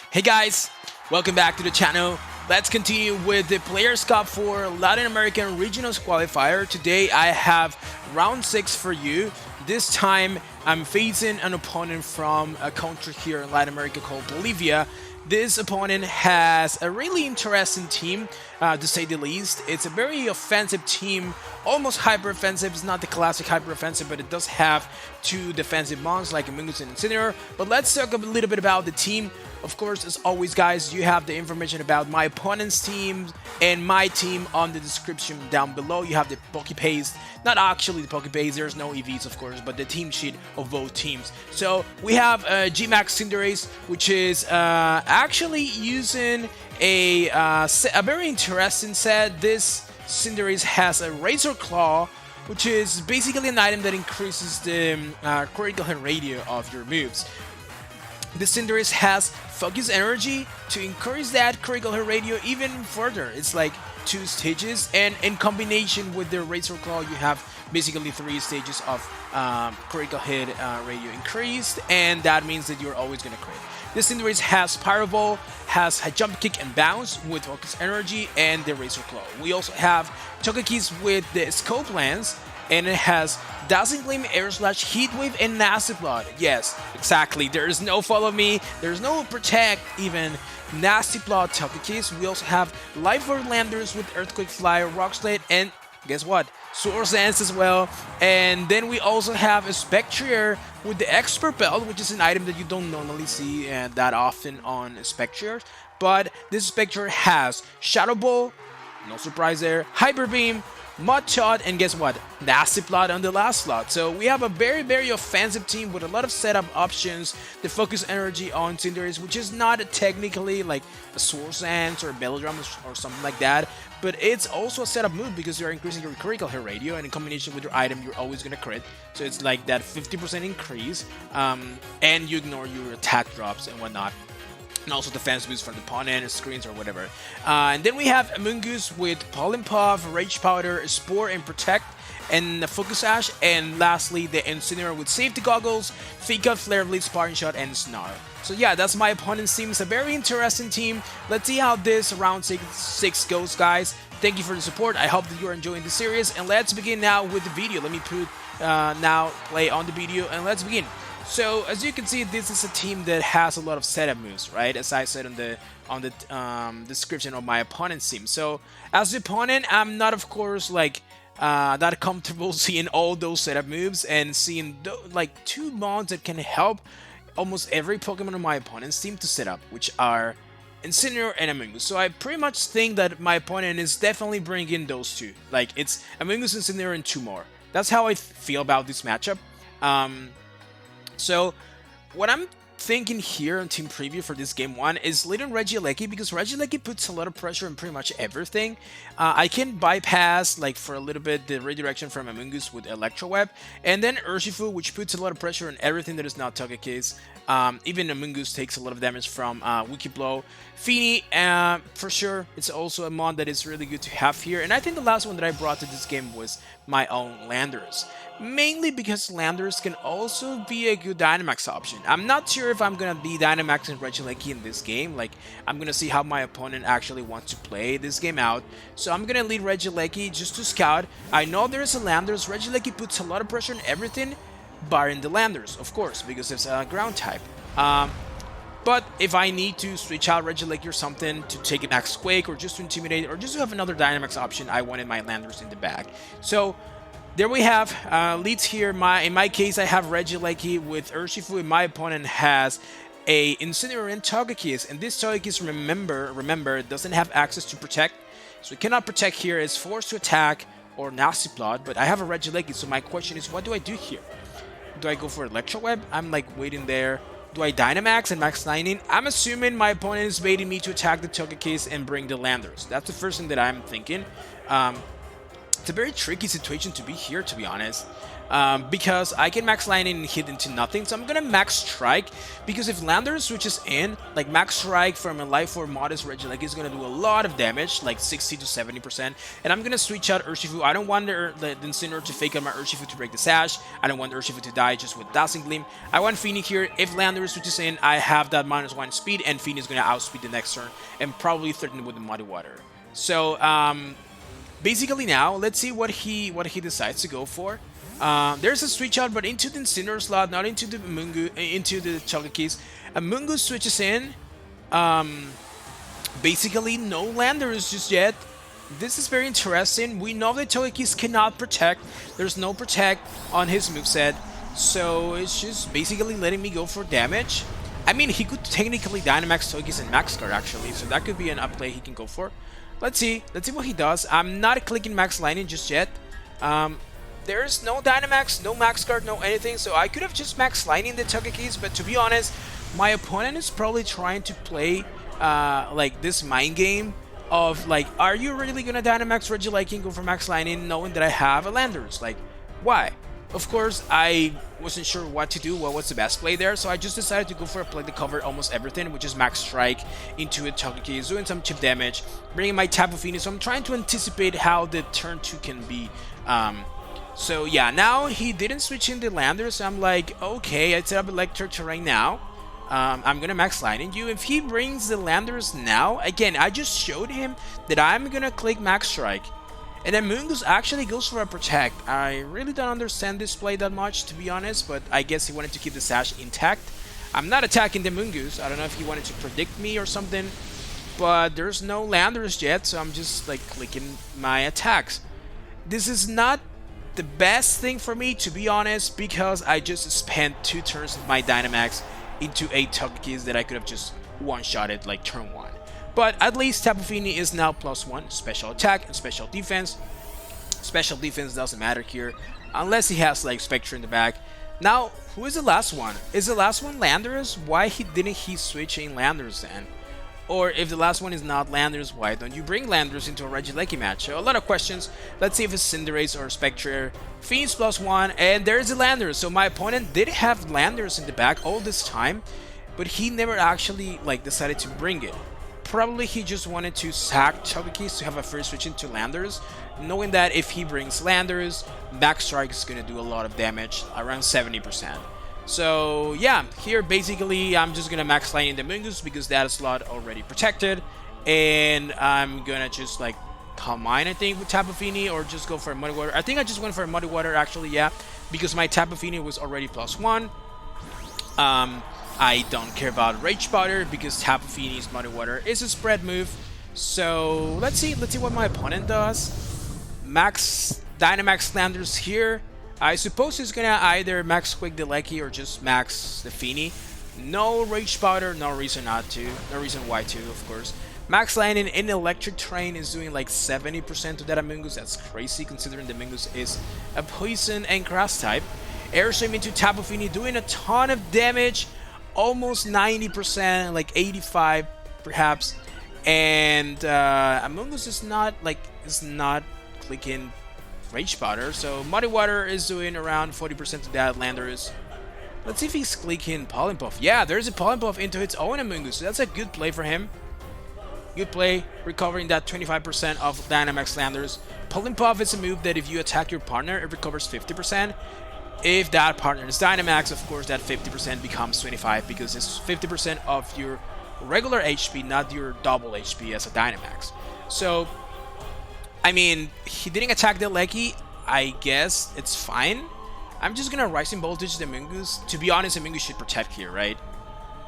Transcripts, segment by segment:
Hey guys, welcome back to the channel. Let's continue with the Players Cup for Latin American Regionals Qualifier. Today I have round 6 for you. This time I'm facing an opponent from a country here in Latin America called Bolivia. This opponent has a really interesting team, to say the least. It's a very offensive team, almost hyper-offensive. It's not the classic hyper-offensive, but it does have two defensive mons like Mungus and Incineroar. But let's talk a little bit about the team. Of course, as always, guys, you have the information about my opponent's team and my team on the description down below. You have the Pokepaste, not actually the Pokepaste, there's no EVs, of course, but the team sheet of both teams. So we have G-Max Cinderace, which is actually using a very interesting set. This Cinderace has a Razor Claw, which is basically an item that increases the critical hit radio of your moves. The Cinderace has Focus Energy to increase that critical hit radio even further. It's like 2 stages, and in combination with the Razor Claw, you have basically 3 stages of critical hit radio increased, and that means that you're always going to crit. This Cinderace has Pyro Ball, has a Jump Kick and Bounce with Focus Energy, and the Razor Claw. We also have Togekiss with the Scope Lance, and it has Dazzling Gleam, Air Slash, Heat Wave, and Nasty Blood. Yes, exactly. There is no Follow Me, there's no Protect, even Nasty Blood Togekiss. We also have Life Orb Landers with Earthquake Fly, Rock Slide, and guess what? Swords Dance as well. And then we also have a Spectrier with the Expert Belt, which is an item that you don't normally see that often on Spectriers. But this Spectrier has Shadow Ball, no surprise there, Hyper Beam, Mud Shot, and guess what? Nasty Plot on the last slot. So we have a very offensive team with a lot of setup options. The Focus Energy on Cinderace, which is not technically like a Swords Dance or a Belladrum or something like that, but it's also a setup move because you're increasing your critical hit radio, and in combination with your item, you're always gonna crit. So it's like that 50% increase, and you ignore your attack drops and whatnot. And also defense boost from the opponent, screens, or whatever. And then we have Amoonguss with Pollen Puff, Rage Powder, Spore, and Protect, and the Focus Sash. And lastly, the Incineroar with Safety Goggles, Fika, Flare Blade, Sparring Shot, and Snarl. So yeah, that's my opponent's team. It's a very interesting team. Let's see how this round 6 goes, guys. Thank you for the support. I hope that you're enjoying the series. And let's begin now with the video. Let me put now play on the video, and let's begin. So as you can see, this is a team that has a lot of setup moves, right? As I said on the description of my opponent's team. So as the opponent, I'm not, of course, like that comfortable seeing all those setup moves and seeing like 2 mons that can help almost every Pokemon on my opponent's team to set up, which are Incineroar and Amoonguss. So I pretty much think that my opponent is definitely bringing those 2. Like it's Amoonguss, Incineroar, and 2 more. That's how I feel about this matchup. So, what I'm thinking here on team preview for this game 1 is leading Regieleki, because Regieleki puts a lot of pressure on pretty much everything. I can bypass, like for a little bit, the redirection from Amoonguss with Electro Web, and then Urshifu, which puts a lot of pressure on everything that is not Togekiss. Even Amoonguss takes a lot of damage from Wiki Blow. Feeny, for sure, it's also a mod that is really good to have here. And I think the last one that I brought to this game was my own Landers. Mainly because Landers can also be a good Dynamax option. I'm not sure if I'm gonna be Dynamaxing Regieleki in this game. Like, I'm gonna see how my opponent actually wants to play this game out. So I'm gonna lead Regieleki just to scout. I know there's a Landers. Regieleki puts a lot of pressure on everything, barring the Landers, of course, because it's a ground type. But if I need to switch out Regieleki or something to take an Axe Quake, or just to intimidate, or just to have another Dynamax option, I wanted my Landers in the bag. So there we have leads here. In my case, I have Regieleki with Urshifu, and my opponent has a Incineroar and Togekiss. And this Togekiss, remember, doesn't have access to Protect, so it cannot Protect here. It's forced to attack or Nasty Plot. But I have a Regieleki, so my question is, what do I do here? Do I go for Electro Web? I'm like waiting there. Do I Dynamax and Max 19? I'm assuming my opponent is baiting me to attack the Togekiss and bring the Landers. That's the first thing that I'm thinking. It's a very tricky situation to be here, to be honest. because I can max lightning and hit into nothing. So I'm gonna max strike, because if Lander switches in, like max strike from a life or modest Regieleki is gonna do a lot of damage, like 60 to 70%. And I'm gonna switch out Urshifu. I don't want the Incineroar to fake out my Urshifu to break the sash. I don't want Urshifu to die just with Dazzling Gleam. I want Feeny here. If Lander switches in, I have that -1 speed, and Feeny is gonna outspeed the next turn and probably threaten with the Muddy Water. So basically now, let's see what he decides to go for. There's a switch out, but into the Incineroar slot, not into the Mungu, into the Chogeki's. A Mungu switches in. Basically, no Landers just yet. This is very interesting. We know that Chogeki's cannot protect. There's no protect on his moveset. So it's just basically letting me go for damage. I mean, he could technically Dynamax Chogeki's and Max Guard actually, so that could be an upplay he can go for. Let's see what he does. I'm not clicking Max Lightning just yet. There's no Dynamax, no Max Guard, no anything, so I could have just Max Lightning the Chogeki's, but to be honest, my opponent is probably trying to play like this mind game of like, are you really gonna Dynamax Regieleki and go for Max Lightning knowing that I have a Landers? Like, why? Of course, I wasn't sure what to do, what was the best play there, so I just decided to go for a play that covered almost everything, which is Max Strike into a Chogeki's, doing some chip damage, bringing my Tapu Fini, so I'm trying to anticipate how the turn 2 can be. So yeah, now he didn't switch in the Landers, so I'm like, okay, I set up Electric Terrain now. I'm gonna Max Lightning you. If he brings the Landers now, again, I just showed him that I'm gonna click Max Strike. And then Mungus actually goes for a Protect. I really don't understand this play that much, to be honest, but I guess he wanted to keep the Sash intact. I'm not attacking the Mungus. I don't know if he wanted to predict me or something, but there's no Landers yet, so I'm just like clicking my attacks. This is not the best thing for me, to be honest, because I just spent 2 turns of my Dynamax into 8 Chogeki's that I could have just one-shotted like turn 1. But at least Tapu Fini is now +1 special attack and special defense. Special defense doesn't matter here unless he has like Spectre in the back. Now, who is the last one? Is the last one Landers? Why didn't he switch in Landers then? Or if the last one is not Landers, why don't you bring Landers into a Regieleki match? So a lot of questions. Let's see if it's Cinderace or Spectre. Fiends +1, and there's the Landers. So my opponent did have Landers in the back all this time, but he never actually like decided to bring it. Probably he just wanted to sack Chogeki's to have a first switch into Landers, knowing that if he brings Landers, Max Strike is going to do a lot of damage, around 70%. So yeah, here basically I'm just gonna Max Lightning the Mungus because that slot already protected, and I'm gonna just like combine I think with Tapu Fini or just go for a Muddy Water. I think I just went for a Muddy Water actually, yeah, because my Tapu Fini was already +1. I don't care about Rage Powder because Tapu Fini's Muddy Water is a spread move. So let's see what my opponent does. Max Dynamax Landers here. I suppose he's gonna either Max Quick the Lecky or just Max the Fini. No Rage Powder, no reason not to. No reason why to, of course. Max Lightning in Electric Terrain is doing like 70% of that Amoonguss. That's crazy considering the Amoonguss is a Poison and Grass type. Air Swim into Tapu Fini doing a ton of damage. Almost 90%, like 85 perhaps. And Amoonguss is not clicking Rage Powder, so Muddy Water is doing around 40% of that. Landers. Let's see if he's clicking Pollen Puff. Yeah, there's a Pollen Puff into its own Amoonguss, so that's a good play for him. Good play, recovering that 25% of Dynamax Landers. Pollen Puff is a move that if you attack your partner, it recovers 50%. If that partner is Dynamax, of course, that 50% becomes 25 because it's 50% of your regular HP, not your double HP as a Dynamax. So, I mean, he didn't attack the Lecky. I guess it's fine. I'm just gonna Rising Voltage the Amoonguss. To be honest, Amoonguss should protect here, right?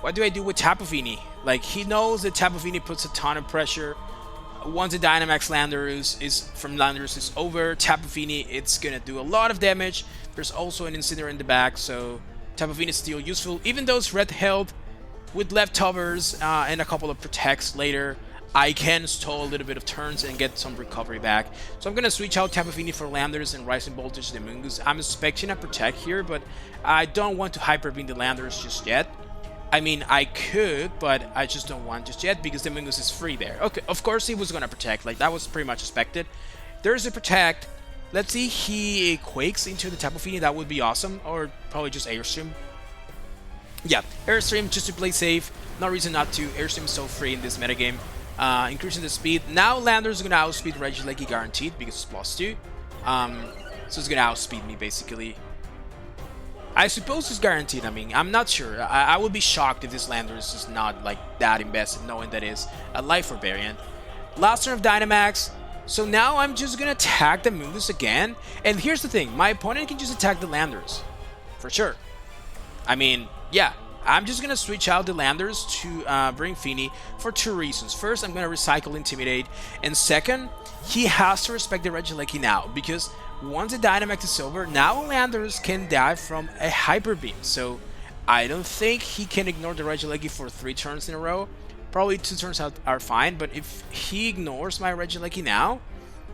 What do I do with Tapu Fini? Like, he knows that Tapu Fini puts a ton of pressure. Once the Dynamax Landers is over, Tapu Fini, it's gonna do a lot of damage. There's also an Incineroar in the back, so Tapu Fini is still useful. Even though it's red held, with leftovers and a couple of protects later, I can stall a little bit of turns and get some recovery back. So I'm gonna switch out Tapu Fini for Landers and Rising Voltage the Amoonguss. I'm expecting a protect here, but I don't want to Hyper Beam the Landers just yet. I mean, I could, but I just don't want just yet because the Amoonguss is free there. Okay, of course he was gonna protect, like that was pretty much expected. There's a protect. Let's see, he quakes into the Tapu Fini. That would be awesome. Or probably just Airstream. Yeah, Airstream just to play safe. No reason not to. Airstream is so free in this metagame. Increasing the speed. Now Landers is going to outspeed Regieleki guaranteed because it's +2. So it's going to outspeed me basically. I suppose it's guaranteed. I mean, I'm not sure. I would be shocked if this Landers is not like that invested, knowing that it's a Life Orb variant. Last turn of Dynamax. So now I'm just going to attack the Moongus again. And here's the thing. My opponent can just attack the Landers. For sure. I mean, yeah. I'm just going to switch out the Landers to bring Fini for 2 reasons. First, I'm going to recycle Intimidate. And second, he has to respect the Regieleki now. Because once the Dynamax is over, now Landers can die from a Hyper Beam. So I don't think he can ignore the Regieleki for 3 turns in a row. Probably 2 turns out are fine. But if he ignores my Regieleki now,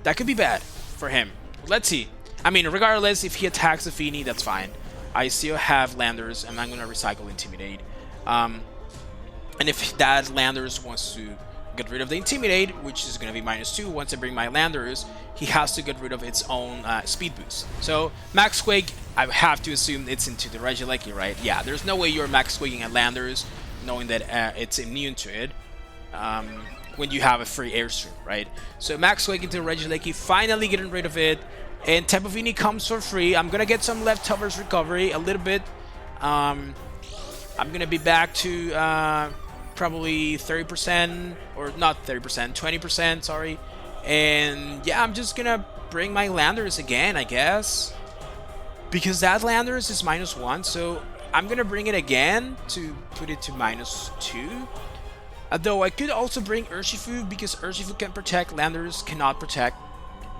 that could be bad for him. Let's see. I mean, regardless, if he attacks the Fini, that's fine. I still have Landers, and I'm going to recycle Intimidate. And if that Landers wants to get rid of the Intimidate, which is going to be -2, once I bring my Landers, he has to get rid of its own speed boost. So, Max Quake, I have to assume it's into the Regieleki, right? Yeah, there's no way you're Max Quaking at Landers, knowing that it's immune to it. When you have a free Airstream, right? So, Max Quake into Regieleki, finally getting rid of it. And Tapu Fini comes for free. I'm gonna get some leftovers recovery a little bit. I'm gonna be back to probably 30%, or not 30%, 20%, sorry. And yeah, I'm just gonna bring my Landers again, I guess. Because that Landers is -1, so I'm gonna bring it again to put it to -2. Though I could also bring Urshifu, because Urshifu can protect, Landers cannot protect.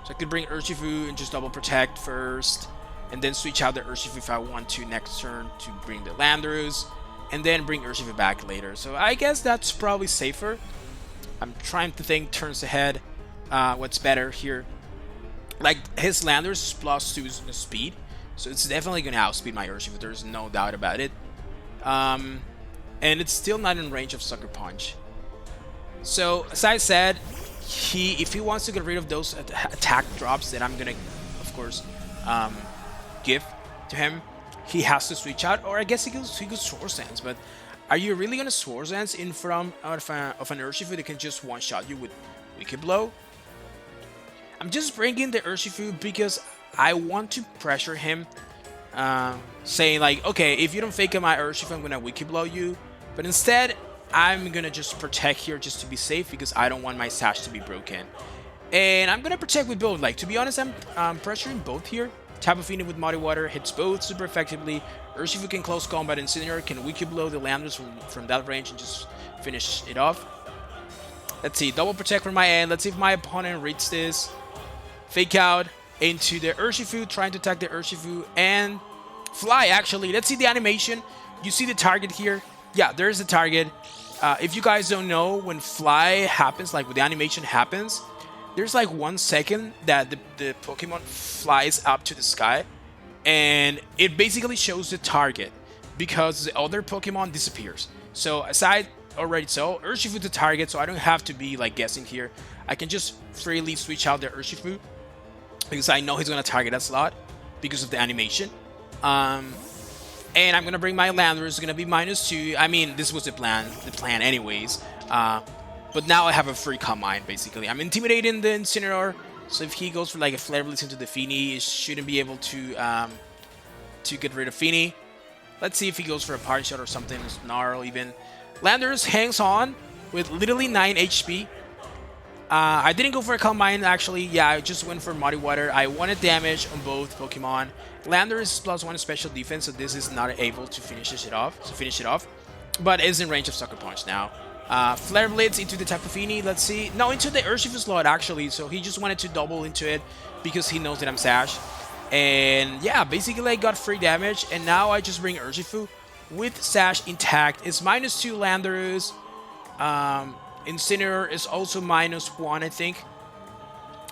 So I could bring Urshifu and just double protect first, and then switch out the Urshifu if I want to next turn to bring the Landers, and then bring Urshifu back later. So I guess that's probably safer. I'm trying to think turns ahead what's better here. Like, his Landers is +2 speed, so it's definitely going to outspeed my Urshifu, there's no doubt about it. And it's still not in range of Sucker Punch. So, as I said, if he wants to get rid of those attack drops that I'm gonna, of course, give to him, he has to switch out, or I guess he could Swords Dance. But are you really gonna Swords Dance in front of an Urshifu that can just one-shot you with Wicked Blow? I'm just bringing the Urshifu because I want to pressure him, saying like, okay, if you don't fake my Urshifu, I'm gonna Wicked Blow you. But instead, I'm gonna just protect here just to be safe, because I don't want my Sash to be broken. And I'm gonna protect with both. Like, to be honest, I'm pressuring both here. Tapu Fini with Muddy Water hits both super effectively. Urshifu can close combat, and Incineroar can Wicked Blow the Landers from that range and just finish it off. Let's see, double protect from my end. Let's see if my opponent reads this. Fake out into the Urshifu, trying to attack the Urshifu, and fly actually. Let's see the animation. You see the target here? Yeah, there's the target. If you guys don't know, when fly happens, like when the animation happens, there's like 1 second that the Pokemon flies up to the sky, and it basically shows the target because the other Pokemon disappears. So as I already saw, Urshifu the target, so I don't have to be like guessing here. I can just freely switch out the Urshifu because I know he's gonna target that slot because of the animation. And I'm gonna bring my Landers. It's gonna be -2. I mean, this was the plan anyways. But now I have a free Calm Mind, basically. I'm intimidating the Incineroar, so if he goes for like a Flare Blitz into the Fini, it shouldn't be able to get rid of Fini. Let's see if he goes for a Party Shot or something, Snarl even. Landers hangs on with literally 9 HP. I didn't go for a Calm Mind, actually. Yeah, I just went for Muddy Water. I wanted damage on both Pokemon. Landers is +1 special defense, so this is not able to finish it off. But is in range of Sucker Punch now. Flare Blitz into the Tapu Fini. Let's see. No, into the Urshifu slot, actually. So he just wanted to double into it because he knows that I'm Sash. And yeah, basically I got free damage. And now I just bring Urshifu with Sash intact. It's -2 Landers. Incineroar is also -1, I think.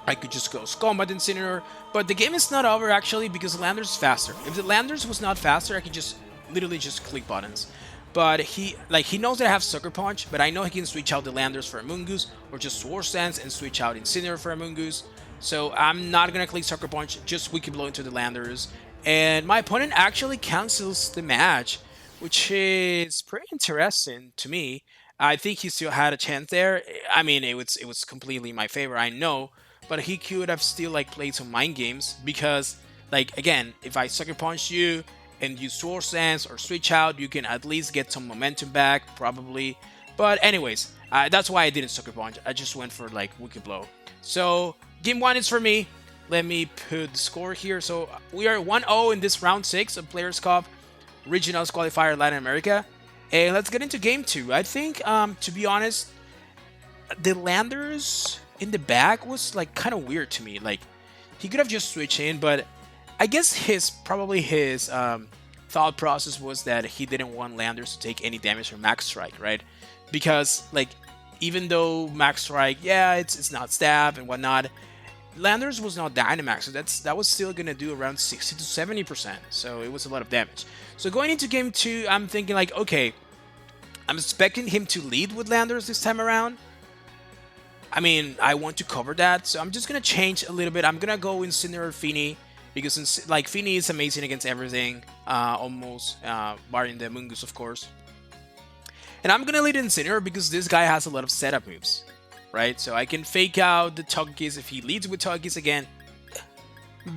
I could just go Combat Incineroar. But the game is not over, actually, because Landers is faster. If the Landers was not faster, I could just literally just click buttons. But he knows that I have Sucker Punch, but I know he can switch out the Landers for a Mungus, or just Swords Dance and switch out Incineroar for a Mungus. So I'm not gonna click Sucker Punch, just Wicked Blow into the Landers. And my opponent actually cancels the match, which is pretty interesting to me. I think he still had a chance there. I mean, it was completely my favor, I know, but he could have still like played some mind games because, like, again, if I Sucker Punch you and you Sword Stance or switch out, you can at least get some momentum back, probably. But anyways, that's why I didn't Sucker Punch. I just went for like Wicked Blow. So game 1 is for me. Let me put the score here. So we are 1-0 in this round 6 of Players Cup Regionals Qualifier Latin America. And let's get into game 2. I think, to be honest, the Landers in the back was like kind of weird to me. Like, he could have just switched in, but I guess his thought process was that he didn't want Landers to take any damage from Max Strike, right? Because, like, even though Max Strike, yeah, it's not stab and whatnot, Landers was not Dynamax, so that was still gonna do around 60 to 70%. So it was a lot of damage. So going into game 2, I'm thinking like, okay, I'm expecting him to lead with Landers this time around. I mean, I want to cover that, so I'm just gonna change a little bit. I'm gonna go Incineroar Fini because like Fini is amazing against everything, almost, barring the Mungus, of course. And I'm gonna lead Incineroar because this guy has a lot of setup moves, right? So I can fake out the Togekiss if he leads with Togekiss again.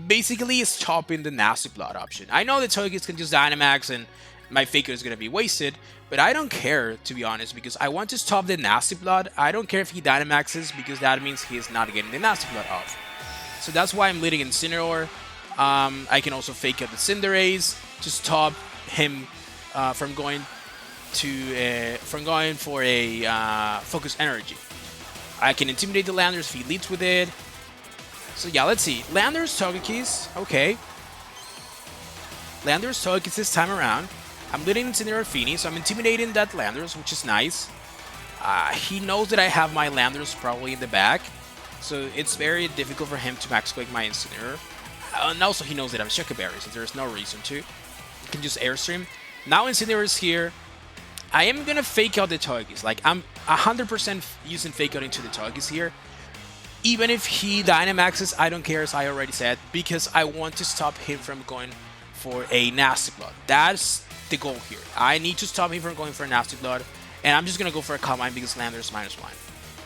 Basically, it's chopping the Nasty Blood option. I know the Togekiss can just Dynamax and my Faker is gonna be wasted, but I don't care, to be honest, because I want to stop the Nasty Blood. I don't care if he Dynamaxes because that means he is not getting the Nasty Blood off. So that's why I'm leading Incineroar. I can also fake out the Cinderace to stop him from going for a Focus Energy. I can intimidate the Landers if he leads with it. So yeah, let's see. Landers Togekiss, okay. Landers Togekiss this time around. I'm leading Incineroar Fini, so I'm intimidating that Landers, which is nice. He knows that I have my Landers probably in the back, so it's very difficult for him to Max Quake my Incineroar. And also he knows that I'm Shuka Berry, so there's no reason to. He can just Airstream. Now Incineroar is here. I am gonna fake out the Togekiss. Like, I'm 100% using fake out into the Togekiss here. Even if he Dynamaxes, I don't care, as I already said, because I want to stop him from going for a Nasty Blood. That's the goal here. I need to stop him from going for a Nasty Blood, and I'm just gonna go for a Calm Mind because Landers -1.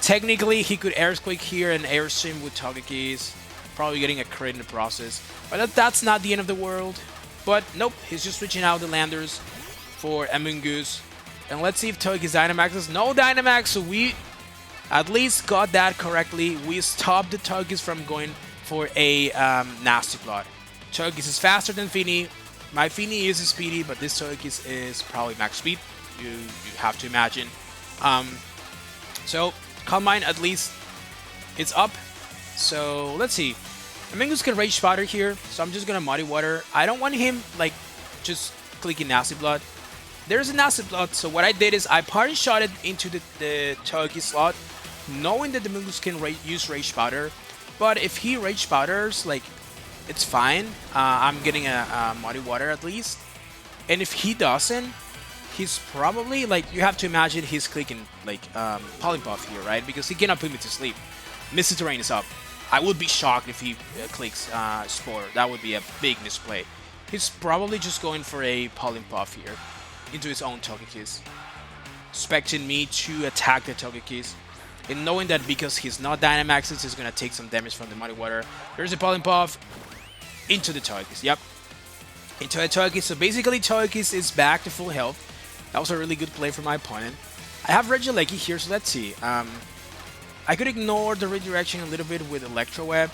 Technically, he could Airquake here and Airstream with Togekiss, probably getting a crit in the process, but that's not the end of the world. But nope, he's just switching out the Landers for Amoonguss. And let's see if Togekiss Dynamaxes. No Dynamax, so we at least got that correctly. We stopped the Togekiss from going for a Nasty Blood. Togekiss is faster than Fini. My Fini is speedy, but this Togekiss is probably max speed. You have to imagine. So Calm Mind, at least it's up. So let's see. Amoonguss can Rage Powder here, so I'm just gonna Muddy Water. I don't want him like just clicking Nasty Blood. There's a Nasty Blood, so what I did is I Party Shot it into the Togekiss slot, knowing that the Amoonguss can use Rage Powder. But if he Rage Powders, like, it's fine. I'm getting a Muddy Water at least. And if he doesn't, he's probably, like, you have to imagine he's clicking, like, Polypuff here, right? Because he cannot put me to sleep. Misty Terrain is up. I would be shocked if he clicks Spore. That would be a big misplay. He's probably just going for a Polypuff here into his own Togekiss, expecting me to attack the Togekiss, and knowing that because he's not Dynamaxes, he's gonna take some damage from the Muddy Water. There's a Polypuff into the Togekiss. Yep, into the Togekiss. So basically, Togekiss is back to full health. That was a really good play for my opponent. I have Regieleki here, so let's see. I could ignore the redirection a little bit with Electro Web.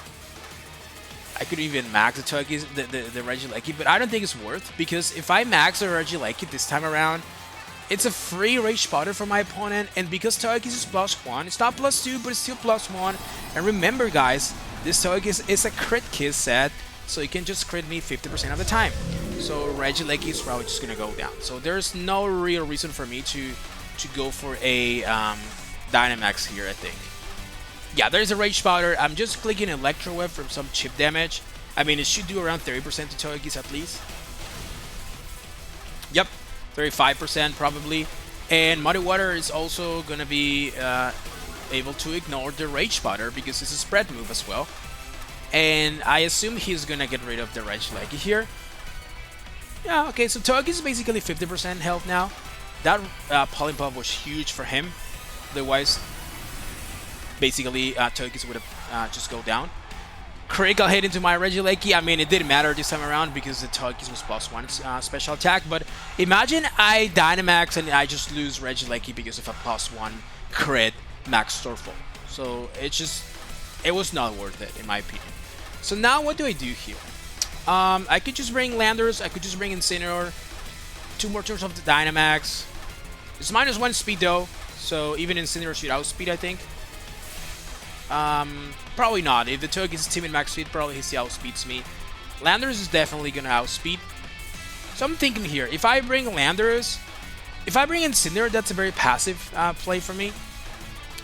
I could even max the Togekiss, the Regieleki, but I don't think it's worth, because if I max the Regieleki this time around, it's a free Rage Powder for my opponent, and because Togekiss is +1, it's not +2, but it's still +1. And remember, guys, this Togekiss is a crit kiss set, so it can just crit me 50% of the time. So Regieleki is probably just gonna go down. So there's no real reason for me to go for a Dynamax here, I think. Yeah, there's a Rage Powder. I'm just clicking Electro Web for some chip damage. I mean, it should do around 30% to Togekiss at least. Yep, 35% probably. And Muddy Water is also going to be able to ignore the Rage Powder because it's a spread move as well. And I assume he's gonna get rid of the Reg Leggy here. Yeah, okay, so Tug is basically 50% health now. That Polypuff was huge for him. Otherwise, basically, Togekiss would have just go down. Critical hit into my Regieleki. I mean, it didn't matter this time around because the Togekiss was +1 special attack. But imagine I Dynamax and I just lose Regieleki because of a +1 crit Max Torful. So it was not worth it in my opinion. So now what do I do here? I could just bring Landorus. I could just bring Incineroar. 2 more turns of the Dynamax. It's -1 speed though, so even Incineroar should outspeed, I think. Probably not. If the Togekiss is team in max speed, probably he outspeeds me. Landorus is definitely gonna outspeed. So I'm thinking here, if I bring Landorus, if I bring Incineroar, that's a very passive play for me.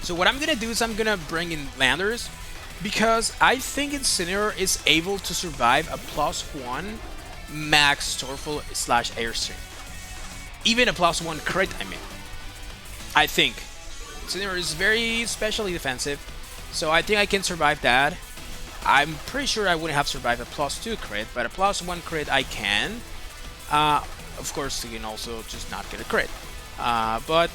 So what I'm gonna do is I'm gonna bring in Landorus because I think Incineroar is able to survive a +1 max Torful / Airstream. Even a +1 crit, I mean. I think. Incineroar is very specially defensive, so I think I can survive that. I'm pretty sure I wouldn't have survived a +2 crit, but a +1 crit I can. Of course, you can also just not get a crit. But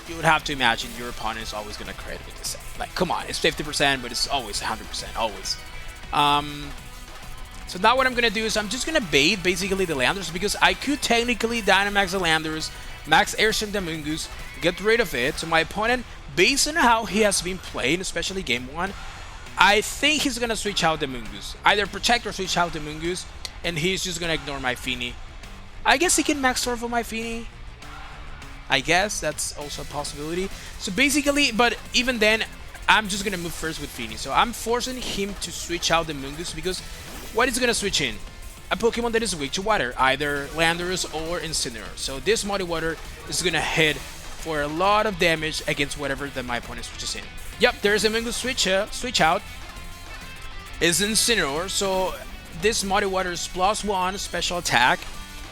you would have to imagine your opponent is always going to crit with this set. Like, come on, it's 50%, but it's always 100%, always. So now what I'm going to do is I'm just going to bait basically the Landorus because I could technically Dynamax the Landorus, Max Airstream the Mungus, get rid of it. So my opponent, based on how he has been played, especially game 1, I think he's going to switch out the Mungus. Either protect or switch out the Mungus, and he's just going to ignore my Feeny. I guess he can Max Torful my Feeny. I guess that's also a possibility. So basically, but even then, I'm just going to move first with Feeny. So I'm forcing him to switch out the Mungus because what is going to switch in? A Pokemon that is weak to water, either Landorus or Incineroar. So this Muddy Water is going to hit for a lot of damage against whatever that my opponent switches in. Yep, there's a Mungus switch out. Is Incineroar, so this Muddy Water's +1 special attack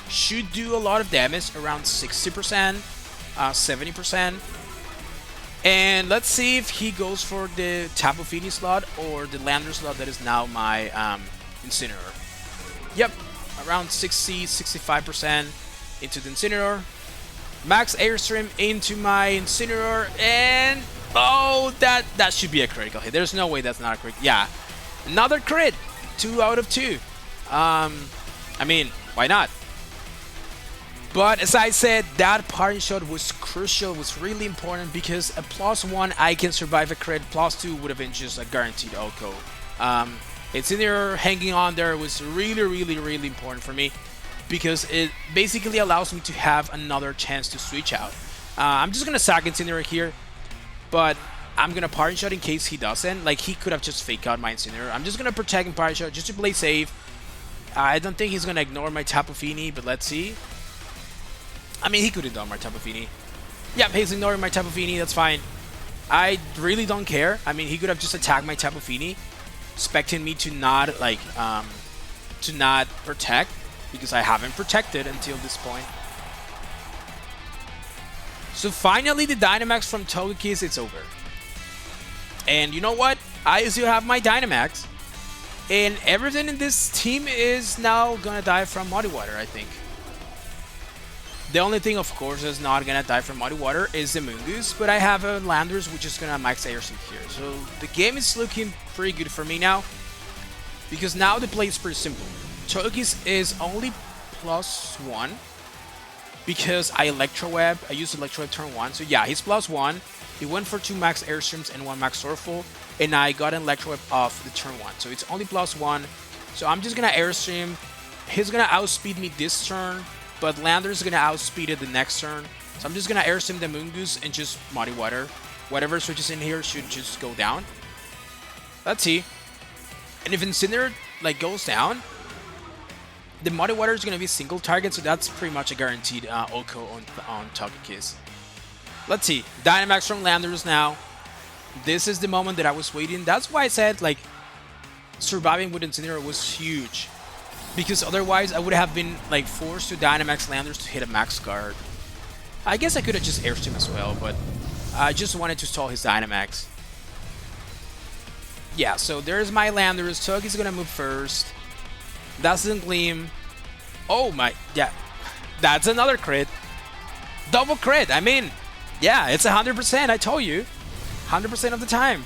should do a lot of damage, around 60%, 70%. And let's see if he goes for the Tapu Fini slot or the Landorus slot that is now my Incineroar. Yep, around 60-65% into the Incineroar. Max Airstream into my Incineroar, and oh, that should be a critical hit. There's no way that's not a crit. Yeah, another crit, 2 out of 2. I mean, why not? But as I said, that parting shot was crucial, was really important because a +1 I can survive a crit, +2 would have been just a guaranteed OHKO. Incineroar hanging on there was really important for me because it basically allows me to have another chance to switch out. I'm just gonna sack Incineroar here, but I'm gonna parting shot in case he doesn't. Like, he could have just fake out my Incineroar. I'm just gonna protect and parting shot just to play safe. I don't think he's gonna ignore my Tapu Fini, but let's see. I mean, he could ignore my Tapu Fini. Yep, he's ignoring my Tapu Fini, that's fine. I really don't care. I mean, he could have just attacked my Tapu Fini, expecting me to not, like, to not protect, because I haven't protected until this point. So finally, the Dynamax from Togekiss, it's over. And you know what? I still have my Dynamax, and everything in this team is now gonna die from Muddy Water, I think. The only thing, of course, that's not gonna die from Muddy Water is the Mungus, but I have a Landorus which is gonna Max Airstream here. So the game is looking pretty good for me now, because now the play is pretty simple. Togekiss is only +1 because I Electro Web. I used Electro Web turn 1, so yeah, he's +1. He went for 2 Max Airstreams and 1 Max Torful, and I got an Electro Web off the turn 1, so it's only +1. So I'm just gonna Airstream. He's gonna outspeed me this turn, but Landorus is gonna outspeed it the next turn. So I'm just gonna Airstream the Mungus and just Muddy Water. Whatever switches in here should just go down. Let's see. And if Incineroar like goes down, the Muddy Water is gonna be single target, so that's pretty much a guaranteed OHKO on Togekiss. Let's see. Dynamax from Landorus now. This is the moment that I was waiting. That's why I said, like, surviving with Incineroar was huge, because otherwise I would have been like forced to Dynamax Landorus to hit a max guard. I guess I could have just Airstream as well, but I just wanted to stall his Dynamax. Yeah, so there's my Landers. Toki's gonna move first. Doesn't gleam. Oh my, yeah. That's another crit. Double crit. I mean, yeah, it's 100%. I told you. 100% of the time.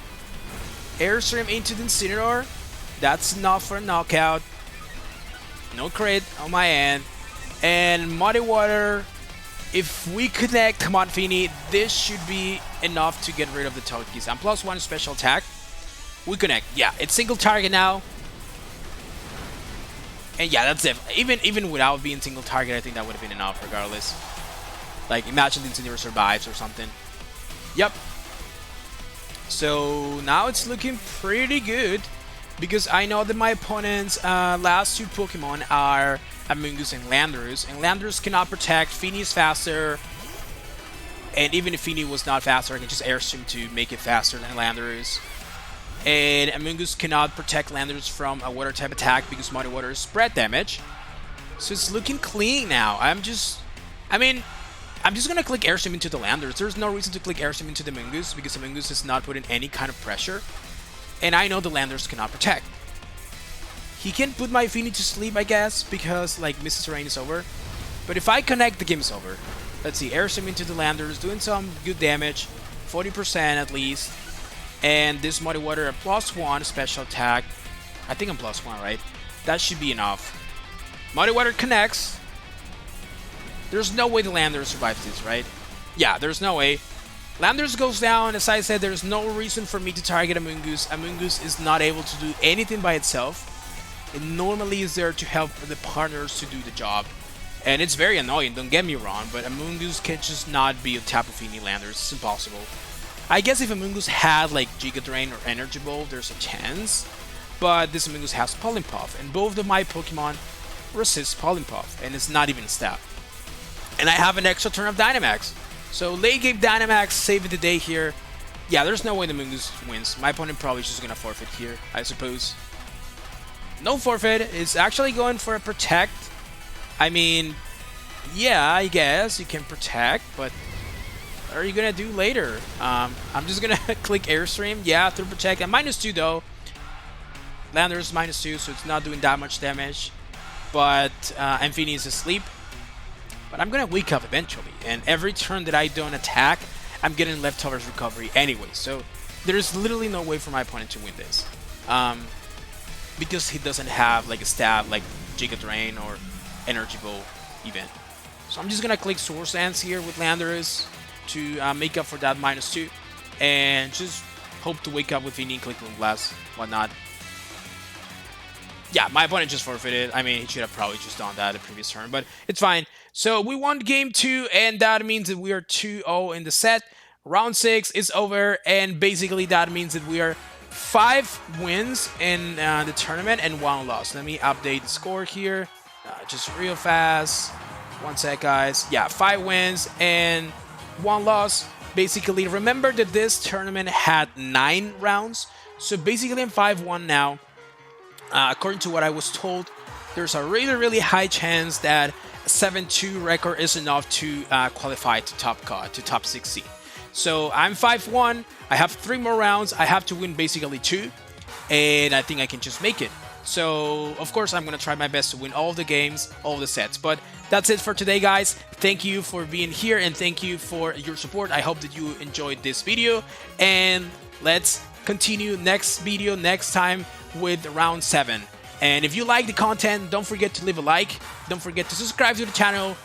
Airstream into the Incineroar. That's enough for a knockout. No crit on my end. And Muddy Water. If we connect come on, Feeny, this should be enough to get rid of the Tokis. I'm +1 special attack. We connect. Yeah, it's single target now. And yeah, that's it. Even without being single target, I think that would have been enough regardless. Like, imagine the Incineroar survives or something. Yep. So now it's looking pretty good because I know that my opponent's last two Pokemon are Amoonguss and Landorus. And Landorus cannot protect. Feeny is faster. And even if Feeny was not faster, I can just Airstream to make it faster than Landorus. And Amoonguss cannot protect Landorus from a water type attack because Muddy Water is spread damage. So it's looking clean now. I'm just gonna click Airstream into the Landorus. There's no reason to click Airstream into the Amoonguss because Amoonguss is not putting any kind of pressure. And I know the Landorus cannot protect. He can put my Feeny to sleep, I guess, because like Mrs. Rain is over. But if I connect, the game is over. Let's see, Airstream into the Landorus, doing some good damage, 40% at least. And this Muddy Water, a +1 special attack. I think I'm +1, right? That should be enough. Muddy Water connects. There's no way the Landorus survives this, right? Yeah, there's no way. Landorus goes down. As I said, there's no reason for me to target Amoonguss. Amoonguss is not able to do anything by itself. It normally is there to help the partners to do the job. And it's very annoying, don't get me wrong, but Amoonguss can just not be on top of any Landorus. It's impossible. I guess if Amoonguss had like Giga Drain or Energy Ball, there's a chance. But this Amoonguss has Pollen Puff, and both of my Pokemon resist Pollen Puff, and it's not even a stab. And I have an extra turn of Dynamax. So late game Dynamax saving the day here. Yeah, there's no way the Amoonguss wins. My opponent probably just gonna forfeit here, I suppose. No forfeit. It's actually going for a Protect. I mean, yeah, I guess you can Protect, but what are you gonna do later? I'm just gonna click Airstream. Yeah, through Protect. And -2 though. Landorus -2, so it's not doing that much damage. But Amphinie is asleep. But I'm gonna wake up eventually. And every turn that I don't attack, I'm getting leftovers recovery anyway. So there's literally no way for my opponent to win this. Because he doesn't have like a stab like Giga Drain or Energy Ball even. So I'm just gonna click Source Dance here with Landorus to make up for that -2, and just hope to wake up with Feeny, click Moonblast, whatnot. Yeah, my opponent just forfeited. I mean, he should have probably just done that the previous turn, but it's fine. So we won game 2, and that means that we are 2-0 in the set. Round 6 is over, and basically that means that we are 5 wins in the tournament and 1 loss. Let me update the score here, just real fast. One sec, guys. Yeah, 5 wins and 1 loss. Basically, remember that this tournament had 9 rounds, so basically I'm 5-1 now. According to what I was told, there's a really high chance that a 7-2 record is enough to qualify to top 60. So I'm 5-1. I have 3 more rounds. I have to win basically 2, and I think I can just make it. So of course I'm gonna try my best to win all the games, all the sets. But that's it for today, guys. Thank you for being here, and thank you for your support. I hope that you enjoyed this video, and let's continue next video next time with round 7. And if you like the content, don't forget to leave a like. Don't forget to subscribe to the channel.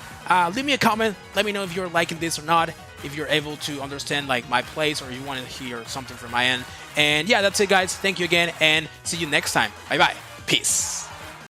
Leave me a comment. Let me know if you're liking this or not. If you're able to understand like my plays, or you want to hear something from my end. And yeah, that's it, guys. Thank you again, and see you next time. Bye bye. Peace.